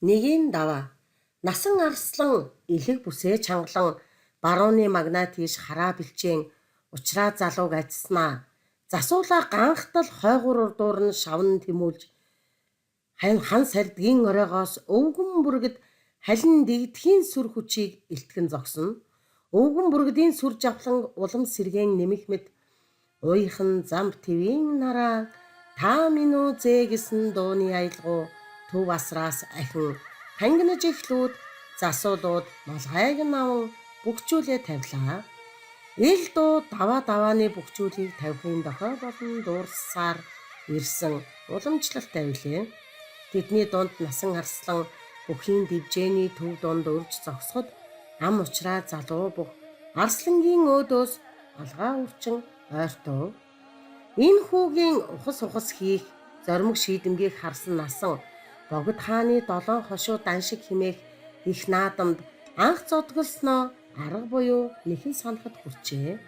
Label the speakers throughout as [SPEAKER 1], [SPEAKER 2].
[SPEAKER 1] Нэгийн даваа. Насан арслан элэг бүсээ чангалан барууны магнат тийш хараа бэлчээн учраа залууг ачснаа. Засуулаа ганхтал хойгуур урдуур нь шавн тэмүүлж хан сардгийн оройгоос өвгөн бүргэд халин дэгдэхийн сүр хүчийг илтгэн зогсно. Өвгөн бүргэдийн сүр жавхлан улам сэргэн нэмэх мэт уйхан замб твийн нараа та минь үү зээ гэсэн дууны аялгуу төв асраас ахин хангинаж ихлүүд засуулууд малгайг наван бүгчүүлээ тавилаа. Ил дуу давааны бүгчүүлийг тавихын дохой болон дуурсаар ирсэн уламжлалтай билээ. Тэдний дунд насан арслан бүхийн дивжээний төв дунд өрж зогсоход ам учраа залуу бүх арслангийн өөдөөс алгаа үрчин ойртов. Энэ хүүгийн ухас хийх зоримог шийдэмгийг харсан насан богд хааны 7 хошуу дан шиг химээх их наадамд анх зодголсноо арга буюу нэхэн санахад хүрчээ.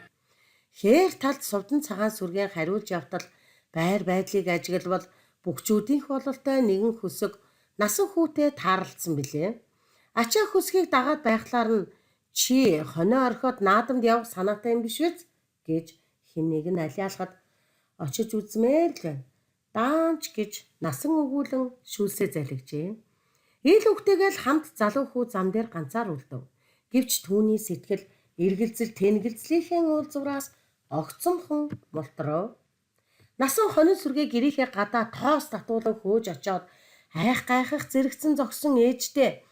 [SPEAKER 1] Хээр талд сувдан цагаан сүргийн хариулж явтал байр байдлыг ажиглавал бүгчүүдийнх бололтой нэгэн хөсөг насан хүүтэй таарлцсан билээ. Ачаа хөсгийг дагаад байхлаар нь чи хонио орхиод наадамд явах санаатай юм биш үү гэж хэн нэг нь алиалахад очиж үзмээр л байна. Даанч гэж насан өгүүлэн шүүлсээ залгижээ. Ил үгтэйгээл хамт залуу хүү зам дээр ганцаар үлдэв. Гэвч түүний сэтгэл эргэлзэл тэнгэлзлийнхээ уулзвраас огцомхон мултрав. Насан хонин сүргээ гэрийнхээ гадаа тоос татуулан хөөж очоод айх гайхах зэрэгцэн зогсон ээжтэй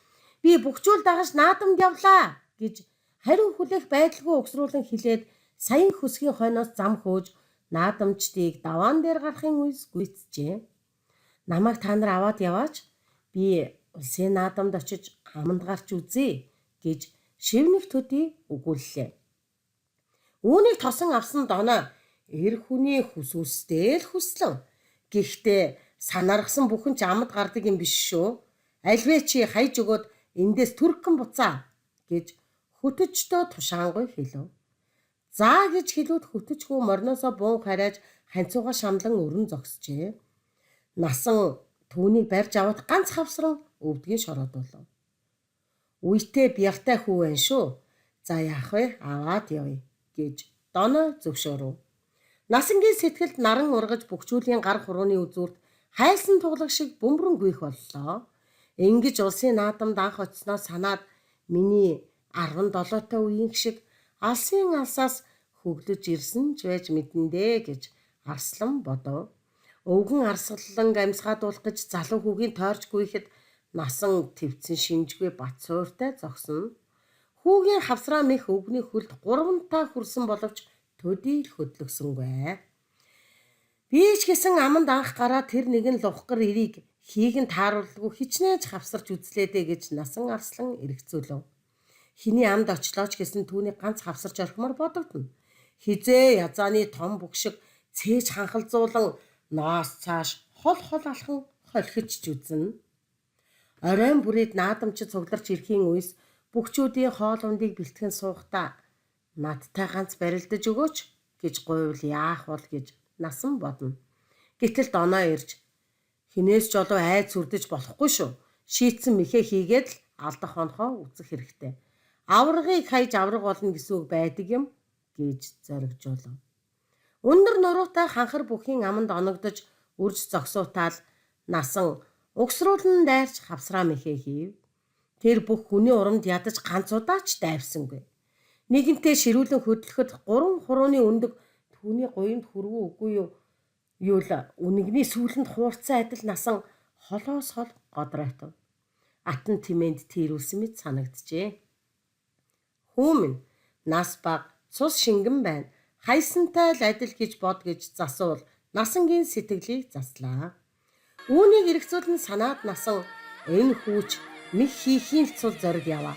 [SPEAKER 1] би бүгчүүл дагаж наадамд явлаа гэж хариу хүлээх байдалгүй угсруулан хэлээд саян хөсгийн хойноос зам хөөж наадамчдыг даваан дээр гарахын үес гүйцжээ. Намайг та нар аваад яваач би улсын наадамд очиж аманд гарч үзье гэж шивнэх төдий өгүүллээ. Үүнийг тосон авсан доноо эр хүний хүсүстэй л хүслэн. Гэхдээ санааргасан бүхэн ч амд гардаг юм биш шүү. Альвэ чи хайж өгөөд эндээс түргэн буцаа гэж хөтөчдөө тушаангүй хэлв. Заа гэж хэлүүд хөтөчгүй морноосоо буун харайж ханцууга шамлан өрн зогсжээ. Насан түүнийг барьж аваад ганц хавсран өвдгийн шороод болов. Үйтэй бялтай хүү байна шүү. За яах вэ? Аваад явъя гэж доноо зөвшөөрөв. Насангийн сэтгэлд наран ургаж бүгчүүлийн гар хурууны үзүүрт хайлсан туглаг шиг бөмбөрөн гүйх боллоо. Ингэж улсын наадамд анх очсноо санаад миний 17-той үеийн шиг алсын алсаас хөглөж ирсэн ч байж мэдэндээ гэж арслан бодов. Өвгөн арслан амьсгаадуулах гэж залуу хүүгийн тойрч гүйхэд насан твцэн шинжгүй бат сууртай зогсно. Хүүгийн хавсраа мэх өвгний хөлд 3 та хүрсэн боловч төдий л хөдлөсөнгүй. Би ч гэсэн аманд анх гараа тэр нэгэн лухгар эрийг хийгэн тааруулгүй хичнээн хавсарч үзлээдэ гэж насан арслан эргцүүлв. Хиний амд очлооч гэсэн түүний ганц хавсарч орхимор бодогдно. Хизээ язааны том бүгшиг цээж ханхалзуулан ноос цааш хол алхан холхиж үзнэ. Оройн бүрээд наадамчид цугларч ирэхийн үес бүгчүүдийн хоол ундыг бэлтгэн суухдаа надтай ганц барилдаж өгөөч гэж гуйвал яах бол гэж насан бодно. Гэтэл доноо ирж хинээс ч олоо айд сүрдэж болохгүй шүү. Шийтсэн мэхээ хийгээд л алдах хонхоо үцэх хэрэгтэй. Аврагыг хайж авраг болно гэсэн үг байдаг юм гэж зоригжуулав. Өндөр нуруутай ханхар бүхийн аманд оногдож үрж зогсуутаал насан угсруулан дайрч хавсраа мэхээ хийв. Тэр бүх хүний урамд ядаж ганц удаач дайвсангүй. Нэгэнтээ ширүүлэн хөдлөхөд 3 хурууны өндөг түүний гоёнд хүрвүү үгүй юу л үнэгний сүүлэнд хуурцсан адил насан холоос хол годройтов. Атан тимээнд тийрүүлсэн мэт санагджээ. Хүмүн нас баг цус шингэн байна. Хайсантай л адил гэж бод гэж засуул насангийн сэтгэлийг заслаа. Үүнийг эргцүүлэн санаад насан энэ хүүч мих хийхийн л цул зориг яваа.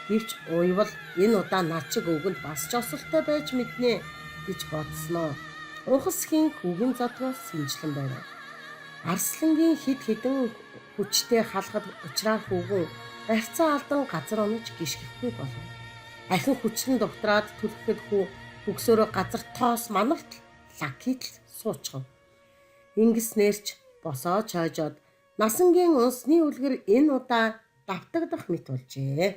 [SPEAKER 1] Гэвч уйвал энэ удаа над чиг өвгөнд бас ч осолтой байж мэднэ гэж бодсноо. Ухасхийн хүүгийн зодгоос сэмжлэн байв. Арслангийн хид хідэн хүчтэй халахад учраа хүүгэн барьцаа алдан газар онож гიშгэхгүй болов. Ахин хүчлэн доктораад түлхэхэд хүү бүгсөөрөө газар тоос манавт лакит суучихв. Ингэснээрч босоо чойжоод Насангийн унсны үлгэр энэ удаа давтагдах мэт болжээ.